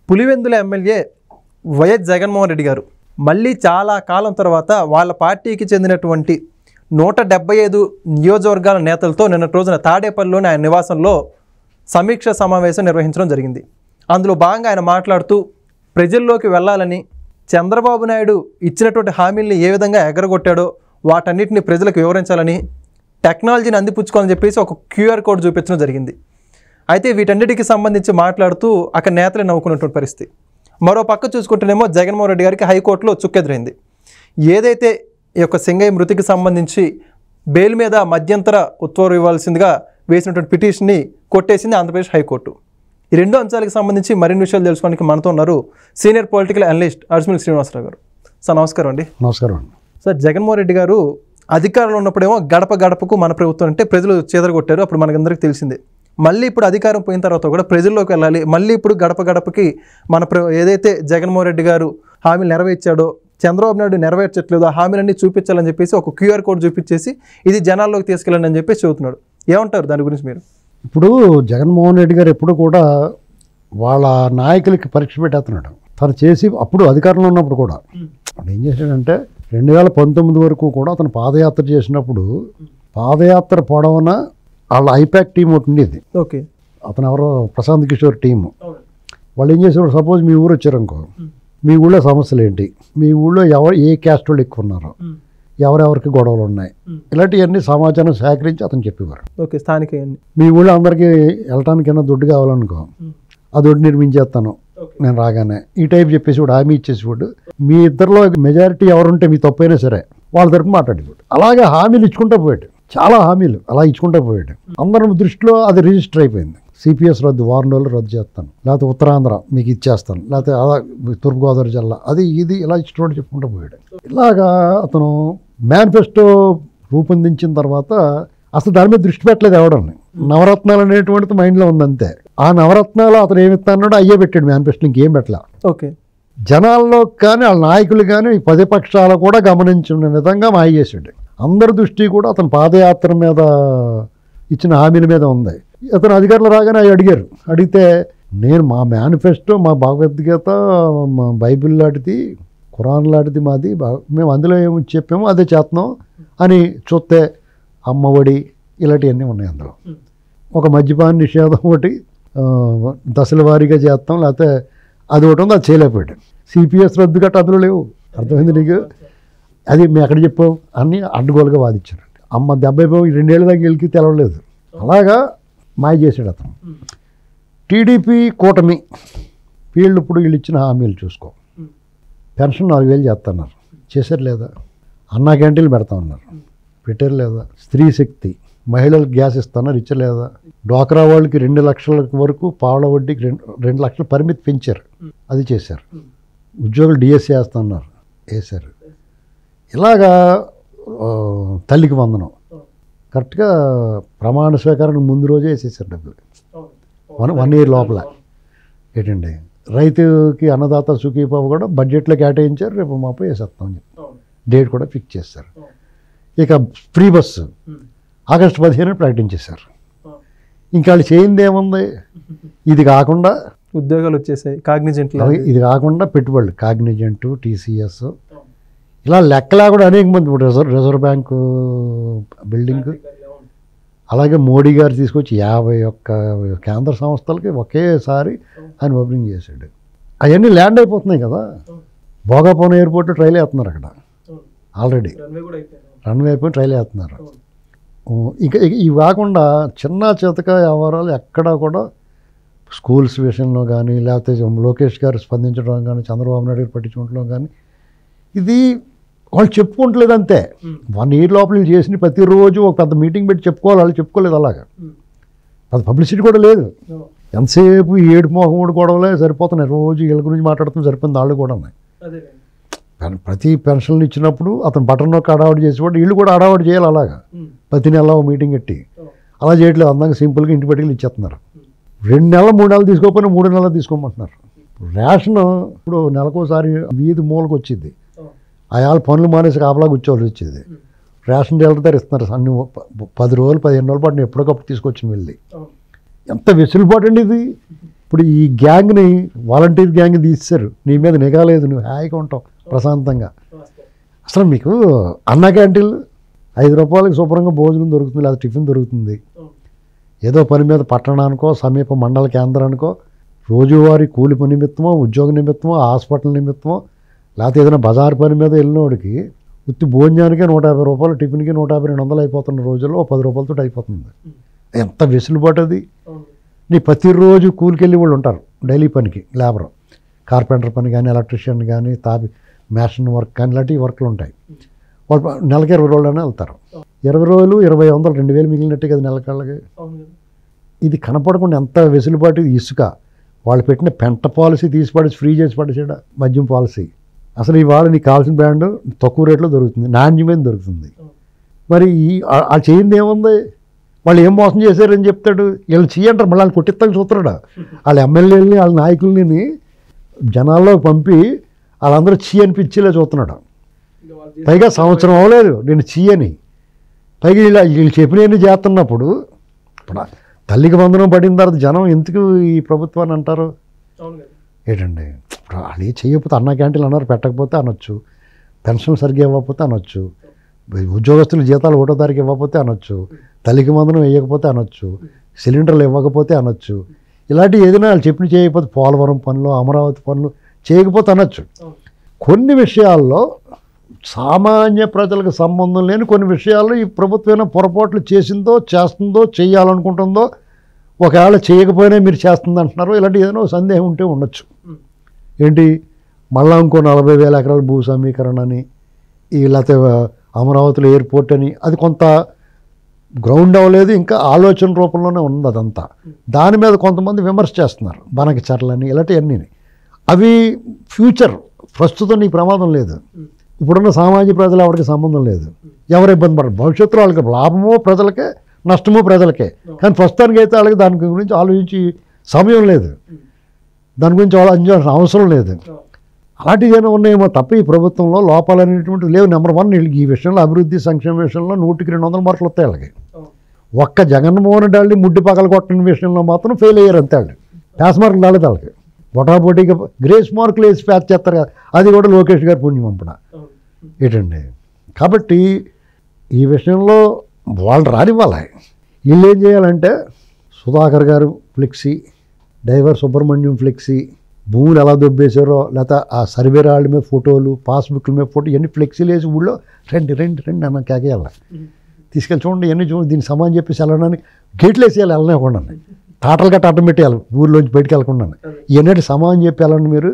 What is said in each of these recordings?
Pulivendula MLA YS Jaganmohan Reddy గారు మళ్ళీ చాలా కాలం తర్వాత వాళ్ళ పార్టీకి చెందినటువంటి 175 నియోజకవర్గాల నేతలతో నిన్నటి రోజున తాడేపల్లిలోని ఆయన నివాసంలో సమీక్ష సమావేశం నిర్వహించడం జరిగింది. అందులో భాగంగా ఆయన మాట్లాడుతూ ప్రజల్లోకి వెళ్ళాలని, చంద్రబాబు నాయుడు ఇచ్చినటువంటి హామీల్ని ఏ విధంగా ఎగరగొట్టాడో వాటన్నిటిని ప్రజలకు వివరించాలని, టెక్నాలజీని అందిపుచ్చుకోవాలని చెప్పేసి ఒక QR కోడ్ చూపించడం జరిగింది. అయితే వీటన్నిటికీ సంబంధించి మాట్లాడుతూ అక్కడ నేతలు నవ్వుకున్నటువంటి పరిస్థితి. మరో పక్క చూసుకుంటేనేమో జగన్మోహన్ రెడ్డి గారికి హైకోర్టులో చుక్కెదురైంది. ఏదైతే ఈ యొక్క సింగయ్య మృతికి సంబంధించి బెయిల్ మీద మధ్యంతర ఉత్తర్వులు ఇవ్వాల్సిందిగా వేసినటువంటి పిటిషన్ని కొట్టేసింది ఆంధ్రప్రదేశ్ హైకోర్టు. ఈ రెండు అంశాలకు సంబంధించి మరిన్ని విషయాలు తెలుసుకోవడానికి మనతో ఉన్నారు senior political analyst Arjun Srinivasa Rao గారు. సార్ నమస్కారం అండి. నమస్కారం అండి. సార్, జగన్మోహన్ రెడ్డి గారు అధికారంలో ఉన్నప్పుడేమో గడప గడపకు మన ప్రభుత్వం అంటే ప్రజలు చెదరగొట్టారు, అప్పుడు మనకందరికీ తెలిసిందే. మళ్ళీ ఇప్పుడు అధికారం పోయిన తర్వాత కూడా ప్రజల్లోకి వెళ్ళాలి, మళ్ళీ ఇప్పుడు గడప గడపకి ఏదైతే జగన్మోహన్ రెడ్డి గారు హామీలు నెరవేర్చాడో చంద్రబాబు నాయుడు నెరవేర్చట్లేదు, ఆ హామీలన్నీ చూపించాలని చెప్పేసి ఒక QR కోడ్ చూపించేసి ఇది జనాల్లోకి తీసుకెళ్ళండి అని చెప్పేసి చెబుతున్నాడు. ఏమంటారు దాని గురించి మీరు? ఇప్పుడు జగన్మోహన్ రెడ్డి గారు ఎప్పుడు కూడా వాళ్ళ నాయకులకి పరీక్ష పెట్టేస్తున్నాడు. తను చేసి అప్పుడు అధికారంలో ఉన్నప్పుడు కూడా అప్పుడు ఏం చేశాడంటే 2019 వరకు కూడా అతను పాదయాత్ర చేసినప్పుడు పాదయాత్ర పొడవున వాళ్ళ ఐపాక్ టీం ఒకటి ఉండేది. ఓకే, అతను ఎవరో ప్రశాంత్ కిషోర్ టీము. వాళ్ళు ఏం చేసేవారు, సపోజ్ మీ ఊరు వచ్చారనుకో, మీ ఊళ్ళో సమస్యలు ఏంటి, మీ ఊళ్ళో ఏ క్యాస్ట్ వాళ్ళు ఎక్కువ ఉన్నారో, ఎవరెవరికి గొడవలు ఉన్నాయి, ఇలాంటివన్నీ సమాచారం సేకరించి అతను చెప్పేవారు. ఓకే, స్థానిక మీ ఊళ్ళో అందరికీ వెళ్ళటానికైనా దొడ్డు కావాలనుకో, ఆ దొడ్డు నిర్మించేస్తాను నేను రాగానే, ఈ టైప్ చెప్పేసి వాడు హామీ ఇచ్చేసేవాడు. మీ ఇద్దరిలో మెజారిటీ ఎవరుంటే మీ తప్పైనా సరే వాళ్ళ తరపు మాట్లాడేవాడు. అలాగే హామీలు ఇచ్చుకుంటూ పోయాడు, చాలా హామీలు అలా ఇచ్చుకుంటూ పోయాడు. అందరి దృష్టిలో అది రిజిస్టర్ అయిపోయింది. CPS రద్దు, 4 రోజులు రద్దు చేస్తాను, లేకపోతే ఉత్తరాంధ్ర మీకు ఇచ్చేస్తాను, లేకపోతే తూర్పుగోదావరి జిల్లా అది ఇది ఇలా ఇష్టం చెప్పుకుంటూ పోయాడు. ఇలాగా అతను మేనిఫెస్టో రూపొందించిన తర్వాత అసలు దాని మీద దృష్టి పెట్టలేదు ఎవడని. నవరత్నాలు అనేటువంటిది మైండ్లో ఉందంతే. ఆ నవరత్నాలు అతను ఏమి ఇస్తాన్నాడో అయ్యే పెట్టాడు మేనిఫెస్టో, ఇంకేం పెట్టలే. ఓకే, జనాల్లో కానీ వాళ్ళ నాయకులు కానీ ప్రతిపక్షాలు కూడా గమనించిన విధంగా మాయ చేశాడు. అందరి దృష్టి కూడా అతను పాదయాత్ర మీద ఇచ్చిన హామీల మీద ఉంది. అతను అధికారులు రాగానే అవి అడిగితే నేను మా మేనిఫెస్టో, మా భగవద్గీత, మా బైబిల్ లాంటిది, ఖురాన్ లాంటిది మాది, మేము అందులో ఏమి చెప్పామో అదే చేస్తున్నాం అని చూస్తే అమ్మఒడి ఇలాంటివన్నీ ఉన్నాయి అందులో. ఒక మద్యపాన నిషేధం ఒకటి దశల వారీగా చేస్తాం, లేకపోతే అది ఒకటి ఉంది, అది చేయలేకపోయాడు. CPS రద్దు గట్ట అందులో లేవు. అర్థమైంది నీకు? అది మేము ఎక్కడ చెప్పాం అన్నీ అడ్డుగోలుగా వాదించారు. అమ్మ 2 ఏళ్ళ దాకా వెళ్ళి తెలవలేదు. అలాగా మాయ చేశాడు అతను. TDP కూటమి వీళ్ళు ఇచ్చిన హామీలు చూసుకో. పెన్షన్ 4,000 చేస్తున్నారు, చేశారు లేదా? అన్నా క్యాంటీన్లు పెడతా ఉన్నారు, పెట్టారు లేదా? స్త్రీ శక్తి, మహిళలకు గ్యాస్ ఇస్తున్నారు, ఇచ్చలేదా? లేదా? డ్వాక్రా వాళ్ళకి 2 లక్షల వరకు పావుల వడ్డీకి 2 లక్షల పరిమితి పెంచారు, అది చేశారు. ఉద్యోగులు DSC వేస్తున్నారు, వేశారు. ఇలాగా తల్లికి వందనం కరెక్ట్గా ప్రమాణ స్వీకారానికి ముందు రోజే వేసేసారు డబ్బులు. 1 ఇయర్ లోపల ఏంటండి. రైతుకి అన్నదాత సుఖీబాబు కూడా బడ్జెట్లో కేటాయించారు, రేపు మాపు వేసేస్తామని చెప్పి డేట్ కూడా ఫిక్స్ చేస్తారు. ఇక ఫ్రీ బస్సు ఆగస్టు 15 ప్రకటించేశారు. ఇంకా వాళ్ళు చేయింది ఏముంది? ఇది కాకుండా ఉద్యోగాలు వచ్చేసాయి, కాగ్నిజెంట్, ఇది కాకుండా పెట్టుబడులు, కాగ్నిజెంట్, TCS ఇలా లెక్కలా కూడా అనేక మంది. రిజర్వ్ బ్యాంకు బిల్డింగ్, అలాగే మోడీ గారు తీసుకొచ్చి 51 కేంద్ర సంస్థలకి ఒకేసారి ఆయన ఓపెనింగ్ చేశాడు. అవన్నీ ల్యాండ్ అయిపోతున్నాయి కదా. భోగాపురం ఎయిర్పోర్ట్ ట్రైల్ వేస్తున్నారు, అక్కడ ఆల్రెడీ రన్వే అయిపోయి ట్రైల్ వేస్తున్నారు. ఇక ఇవి కాకుండా చిన్న చితక వ్యవహారాలు ఎక్కడా కూడా స్కూల్స్ విషయంలో కానీ, లేకపోతే లోకేష్ గారు స్పందించడం కానీ, చంద్రబాబు నాయుడు గారు పట్టించుకోవడం కానీ, ఇది వాళ్ళు చెప్పుకుంటలేదు అంతే. 1 ఇయర్ లోపల చేసిన ప్రతిరోజు ఒక పెద్ద మీటింగ్ పెట్టి చెప్పుకోవాలి, వాళ్ళు చెప్పుకోలేదు. అలాగా అది పబ్లిసిటీ కూడా లేదు. ఎంతసేపు 7 మోహముడు గొడవలే సరిపోతున్నాయి, రోజు వీళ్ళ గురించి మాట్లాడుతున్న సరిపోయింది. వాళ్ళు కూడా ఉన్నాయి. ప్రతి పెన్షన్లు ఇచ్చినప్పుడు అతను బటన్ నొక్కి అడావడి చేసేవాడు, వీళ్ళు కూడా అడావడి చేయాలి. అలాగా ప్రతి నెల మీటింగ్ పెట్టి అలా చేయట్లేదు. అందంగా సింపుల్గా ఇంటి పట్టుకెళ్ళి ఇచ్చేస్తున్నారు. 2 నెలలు 3 నెలలు తీసుకోకపోయినా 3 నెలలు తీసుకోమంటున్నారు. రేషన్ ఇప్పుడు నెలకోసారి వీధి మూలకు వచ్చింది, అయాల పనులు మానేసి కాపలా కూర్చోవాల్సి వచ్చేది. రేషన్ డీలర్ దగ్గర ఇస్తున్నారు అన్ని 10 రోజులు 15 రోజుల పాటు ఎప్పటికప్పుడు తీసుకొచ్చి వెళ్ళి. ఎంత వెసులుబాటు అండి ఇది. ఇప్పుడు ఈ గ్యాంగ్ని వాలంటీర్ గ్యాంగ్ తీసేశారు, నీ మీద నిఘా లేదు, నువ్వు హాయిగా ఉంటావు ప్రశాంతంగా. అసలు మీకు అన్న క్యాంటీన్లు 5 రూపాయలకి శుభ్రంగా భోజనం దొరుకుతుంది, లేదా టిఫిన్ దొరుకుతుంది. ఏదో పని మీద పట్టణానికో సమీప మండల కేంద్రానికో రోజువారీ కూలి పని నిమిత్తమో ఉద్యోగ నిమిత్తమో హాస్పిటల్ నిమిత్తమో లేకపోతే ఏదైనా బజారు పని మీద వెళ్ళినోడికి ఉత్తి భోజనానికే 150 రూపాయలు, టిఫిన్కి 150-200 అయిపోతున్న రోజుల్లో 10 రూపాయలతో అయిపోతుంది. ఎంత వెసులుబాటు అది. నీ ప్రతిరోజు కూలికెళ్ళి వాళ్ళు ఉంటారు డైలీ పనికి, లేబర్, కార్పెంటర్ పని కానీ, ఎలక్ట్రీషియన్ కానీ, మ్యాషన్ వర్క్ కానీ, ఇలాంటి వర్క్లు ఉంటాయి. వాళ్ళు నెలకి 20 రోజులనే వెళ్తారు. 20 రోజులు 20,000 2,000 మిగిలినట్టే కదా నెలకాళ్ళకి. ఇది కనపడకుండా ఎంత వెసులుబాటు. ఇసుక వాళ్ళు పెట్టిన పెంట పాలసీ తీసి పడేసి ఫ్రీ చేసి పడేసాడు మద్యం పాలసీ. అసలు ఇవాళ నీకు కావాల్సిన బ్రాండ్ తక్కువ రేట్లో దొరుకుతుంది, నాణ్యమైన దొరుకుతుంది. మరి ఆ చేయింది ఏముంది? వాళ్ళు ఏం మోసం చేశారని చెప్తాడు. వీళ్ళు చెయ్యంటారు, మళ్ళీ వాళ్ళు కొట్టిస్తాను చూస్తున్నాడు. వాళ్ళ ఎమ్మెల్యేలని వాళ్ళ నాయకుల్ని జనాల్లో పంపి వాళ్ళందరూ చీ అనిపించేలా చూస్తున్నాడు. పైగా సంవత్సరం అవ్వలేదు నేను చీ అని. పైగా వీళ్ళు చెప్పినవన్నీ చేస్తున్నప్పుడు ఇప్పుడు తల్లికి వందనం పడిన తర్వాత జనం ఎందుకు ఈ ప్రభుత్వాన్ని అంటారు ఏంటండి? ఇప్పుడు అది చేయకపోతే అన్న క్యాంటీన్లు అన్నారు, పెట్టకపోతే అనొచ్చు, పెన్షన్ సరిగ్గా ఇవ్వకపోతే అనొచ్చు, ఉద్యోగస్తులు జీతాలు 1వ తారీఖు ఇవ్వకపోతే అనొచ్చు, తల్లికి వందనం వేయకపోతే అనొచ్చు, సిలిండర్లు ఇవ్వకపోతే అనొచ్చు. ఇలాంటివి ఏదైనా వాళ్ళు చెప్పిన చేయకపోతే పోలవరం పనులు, అమరావతి పనులు చేయకపోతే అనొచ్చు. కొన్ని విషయాల్లో సామాన్య ప్రజలకు సంబంధం లేని కొన్ని విషయాల్లో ఈ ప్రభుత్వం పొరపాట్లు చేసిందో, చేస్తుందో, చేయాలనుకుంటుందో, ఒకవేళ చేయకపోయినా మీరు చేస్తుంది అంటున్నారో, ఇలాంటి ఏదైనా సందేహం ఉంటే ఉండొచ్చు. ఏంటి మళ్ళా ఇంకో 40,000 ఎకరాల భూ సమీకరణ అని, లేకపోతే అమరావతిలో ఎయిర్పోర్ట్ అని, అది కొంత గ్రౌండ్ అవ్వలేదు, ఇంకా ఆలోచన రూపంలోనే ఉంది అదంతా. దాని మీద కొంతమంది విమర్శ చేస్తున్నారు, బనక చర్లని, ఇలాంటివన్నీ. అవి ఫ్యూచర్, ప్రస్తుతం నీకు ప్రమాదం లేదు. ఇప్పుడున్న సామాజిక ప్రజలు ఎవరికి సంబంధం లేదు, ఎవరు ఇబ్బంది పడరు. భవిష్యత్తులో వాళ్ళకి లాభమో ప్రజలకే, నష్టమో ప్రజలకే. కానీ ప్రస్తుతానికి అయితే వాళ్ళకి దాని గురించి ఆలోచించి సమయం లేదు, దాని గురించి ఆలోచించాల్సిన అవసరం లేదు. అలాంటివి ఏమైనా ఉన్నాయేమో తప్ప ఈ ప్రభుత్వంలో లోపాలు అనేటువంటివి లేవు. నెంబర్ 1 ఈ విషయంలో అభివృద్ధి సంక్షేమ విషయంలో 100కి 200 మార్కులు వస్తాయి వాళ్ళకి. ఒక్క జగన్మోహన్ రెడ్డి ముడ్డి పగల కొట్టిన విషయంలో మాత్రం ఫెయిల్ అయ్యారు అంతే. వాళ్ళు పాస్ మార్కులు రాలేదు వాళ్ళకి. బొటాబొటీగా గ్రేస్ మార్కులు వేసి ప్యాచ్ చేస్తారు కదా, అది కూడా లోకేష్ గారు పుణ్యం పంపడ ఏంటండి. కాబట్టి ఈ విషయంలో వాళ్ళు రానివ్వాలి. వీళ్ళు ఏం చేయాలంటే సుధాకర్ గారు ఫ్లెక్సీ, డైవర్ సుబ్రహ్మణ్యం ఫ్లెక్సీ, భూములు ఎలా దొబ్బేశారో, లేకపోతే ఆ సర్వే రాళ్ళ మీద ఫోటోలు, పాస్బుక్ల మీద ఫోటో, ఇవన్నీ ఫ్లెక్సీలు వేసి ఊళ్ళో రండి రండి రండి అన్న కేకేయాలి. తీసుకెళ్ళి చూడండి ఇవన్నీ చూడండి, దీనికి సమానం చెప్పేసి వెళ్ళడానికి గేట్లు వేసేయాలి, వెళ్ళనివ్వకుండా టాటలు గట్ట అడ్డం పెట్టేయాలి, ఊళ్ళోంచి బయటకు వెళ్ళకుండా. ఇవన్నీ సమానం చెప్పి వెళ్ళండి మీరు.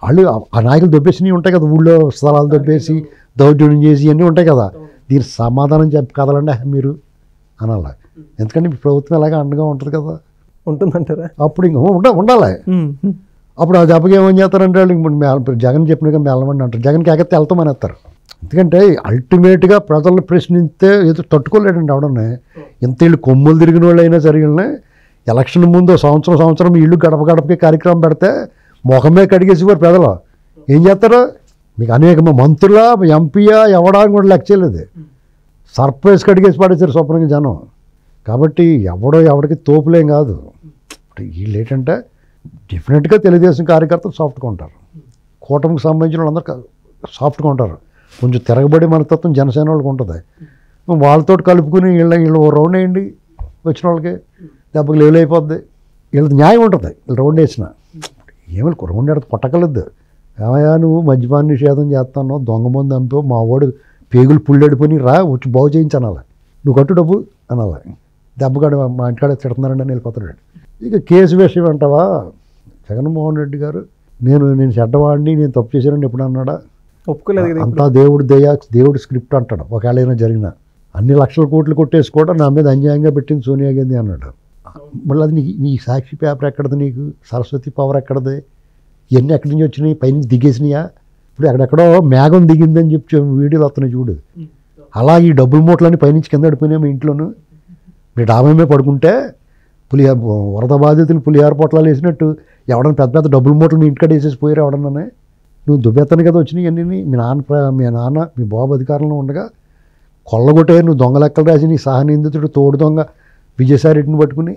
వాళ్ళు ఆ నాయకులు దొబ్బేసినవి ఉంటాయి కదా, ఊళ్ళో స్థలాలు దొబ్బేసి దౌర్జన్యం చేసి ఇవన్నీ ఉంటాయి కదా, దీనికి సమాధానం చెప్పి కదలండి మీరు అనాలి. ఎందుకంటే ప్రభుత్వం ఎలాగ అండగా ఉంటుంది కదా, ఉంటుందంటారా? అప్పుడు ఇంకా ఉండాలి. అప్పుడు ఆ దెబ్బకి ఏమని చేస్తారంటే వాళ్ళు జగన్ చెప్పినగా వెళ్ళమని అంటారు, జగన్కి ఎగత్తే వెళ్తామని వేస్తారు. ఎందుకంటే అల్టిమేట్గా ప్రజలను ప్రశ్నిస్తే ఏదో తట్టుకోలేడండి ఎవడన్నా. ఇంత వీళ్ళు కొమ్ములు తిరిగిన వాళ్ళు అయినా సరిగ్గా ఎలక్షన్ ముందు సంవత్సరం ఇల్లు గడప గడపకి కార్యక్రమం పెడితే ముఖమే కడిగేసేవారు ప్రజలు. ఏం చేస్తారు? మీకు అనేక మంత్రులా, ఎంపీయా, ఎవడానికి కూడా లెక్క చేయలేదు, సర్ప్రైజ్ కడిగేసి పడేసారు శుభ్రంగా జనం. కాబట్టి ఎవడికి తోపులేం కాదు. వీళ్ళు ఏంటంటే డెఫినెట్గా తెలుగుదేశం కార్యకర్తలు సాఫ్ట్గా ఉంటారు, కూటమికి సంబంధించిన వాళ్ళందరూ సాఫ్ట్గా ఉంటారు. కొంచెం తిరగబడి మనతత్వం జనసేన వాళ్ళకి ఉంటుంది. వాళ్ళతో కలుపుకుని వీళ్ళు రౌండ్ వేయండి, వచ్చిన వాళ్ళకి దెబ్బకి లేవులు అయిపోద్ది. వీళ్ళది న్యాయం ఉంటుంది. వీళ్ళు రౌండ్ వేసిన ఏమి రౌండ్ ఎడత కొట్టకలేదు. ఏమయ్యా నువ్వు మద్యపాన నిషేధం చేస్తాను, దొంగ మంది అంపో, మా వాడు పేగులు పుల్లెడిపోయి రా వచ్చి బాగు చేయించనాలి, నువ్వు కట్టు డబ్బు అనాలి. దెబ్బకాడ మా ఇంటికాడ తిడుతున్నారండి అని వెళ్ళిపోతాడు. ఇక కేసు విషయం అంటావా, జగన్మోహన్ రెడ్డి గారు నేను చెడ్డవాడిని, నేను తప్పు చేశానని ఎప్పుడు అన్నాడా? ఒప్పుకోలేదు. అంతా దేవుడి దయ, దేవుడి స్క్రిప్ట్ అంటాడు. ఒకవేళ అయినా జరిగిన అన్ని లక్షల కోట్లు కొట్టేసి కూడా నా మీద అన్యాయంగా పెట్టింది సోనియా గాంధీ అన్నాడు. మళ్ళీ అది నీ సాక్షి పేపర్ ఎక్కడది, నీకు సరస్వతి పవర్ ఎక్కడది, ఇవన్నీ ఎక్కడి నుంచి వచ్చినాయి, పైనుంచి దిగేసినాయా? ఇప్పుడు ఎక్కడెక్కడో మేఘం దిగిందని చెప్పి వీడియోలు వస్తున్నాయి చూడు. అలా ఈ డబ్బుల మూటలన్నీ పైనుంచి కింద పడిపోయినాయి. మీ ఇంట్లోనూ మీరు డాబా మీద పడుకుంటే వరద బాధితులు పులిహార పొట్లాలు వేసినట్టు ఎవడన్నా పెద్ద పెద్ద డబ్బుల మూటలు మీ ఇంటికాడ వేసేసి పోయారు ఎవడన్నా. నువ్వు దుబ్బెత్తను కదా వచ్చినాయి అన్నీ. మీ నాన్న మీ బాబు అధికారంలో ఉండగా కొల్లగొట్టే నువ్వు దొంగ లెక్కలు రాసి నీ సహనిందితుడు తోడు దొంగ విజయసాయి రెడ్డిని పట్టుకుని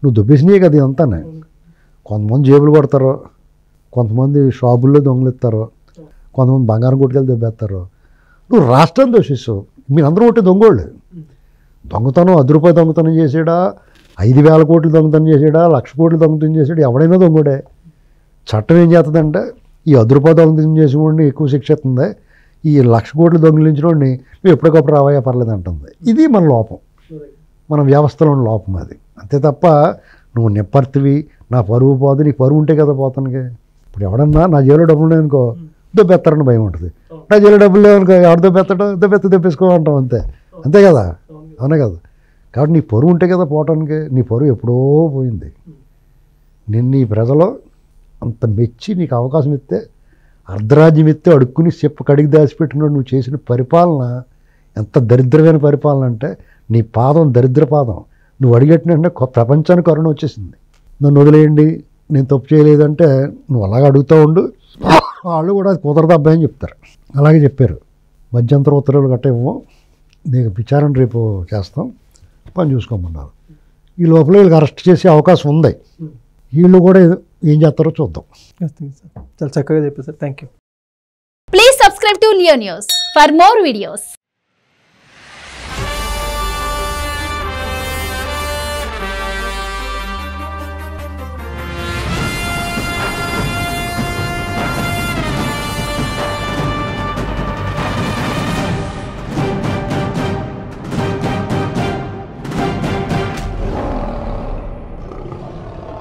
నువ్వు దుబ్బేసినాయే కదా ఇదంతా. కొంతమంది జేబులు కొడతారు, కొంతమంది షాపుల్లో దొంగలిస్తారు, కొంతమంది బంగారం కొట్టుకెళ్ళి దెబ్బేస్తారు. నువ్వు రాష్ట్రం దోషిస్తావు. మీరందరూ ఒకటి దొంగోళ్ళు. దొంగతనం 10 రూపాయలు దొంగతనం చేసాడా, 5,000 కోట్లు దొంగతనం చేసాడా, 1,00,000 కోట్లు దొంగతనం చేసాడు, ఎవడైనా దొంగోడే. చట్టం ఏం చేస్తుందంటే ఈ 10 రూపాయలు దొంగతనం చేసేవాడిని ఎక్కువ శిక్ష ఇస్తుంది, ఈ 1,00,000 కోట్లు దొంగిలించిన వాడిని నువ్వు ఎప్పటికప్పుడు రావయ్యా పర్లేదు అంటుంది. ఇది మన లోపం, మన వ్యవస్థలోని లోపం అది. అంతే తప్ప నువ్వు నిప్పర్తివి, నా పరువు పోదు, నీ పరువు ఉంటే కదా పోతానికి. ఇప్పుడు ఎవడన్నా నా జేబులో డబ్బులు లేవనుకో దొబ్బెత్తారని భయం ఉంటుంది. నా జేబులో డబ్బులు లేవనుకో ఎవడు దొబ్బెత్తాడో దొబ్బెత్తుకో అంటాం. అంతే కదా, అవునే కదా. కాబట్టి నీ పరువు ఉంటే కదా పోవటానికి. నీ పరువు ఎప్పుడో పోయింది. నిన్ను ఈ ప్రజలు అంత మెచ్చి నీకు అవకాశం ఇస్తే, అర్ధరాజ్యం ఇస్తే అడుక్కుని చెప్పు కడిగి దాచిపెట్టినాడు. నువ్వు చేసిన పరిపాలన ఎంత దరిద్రమైన పరిపాలన అంటే, నీ పాదం దరిద్ర పాదం. నువ్వు అడిగట్టినంటే ప్రపంచానికి కరుణ వచ్చేసింది. నన్ను వదిలేయండి, నేను తప్పు చేయలేదంటే నువ్వు అలాగే అడుగుతూ ఉండు, వాళ్ళు కూడా అది కుదరదు అబ్బాయి అని చెప్తారు. అలాగే చెప్పారు. మధ్యంతర ఉత్తర్వులు గట్ట ఇవ్వం, నీకు విచారణ రేపు చేస్తాం, పని చూసుకోమన్నారు. ఈ లోపల వీళ్ళకి అరెస్ట్ చేసే అవకాశం ఉంది. వీళ్ళు కూడా ఏం చేస్తారో చూద్దాం. చాలా చక్కగా చెప్పారు sir. Thank you. Please subscribe to Leo News for more videos.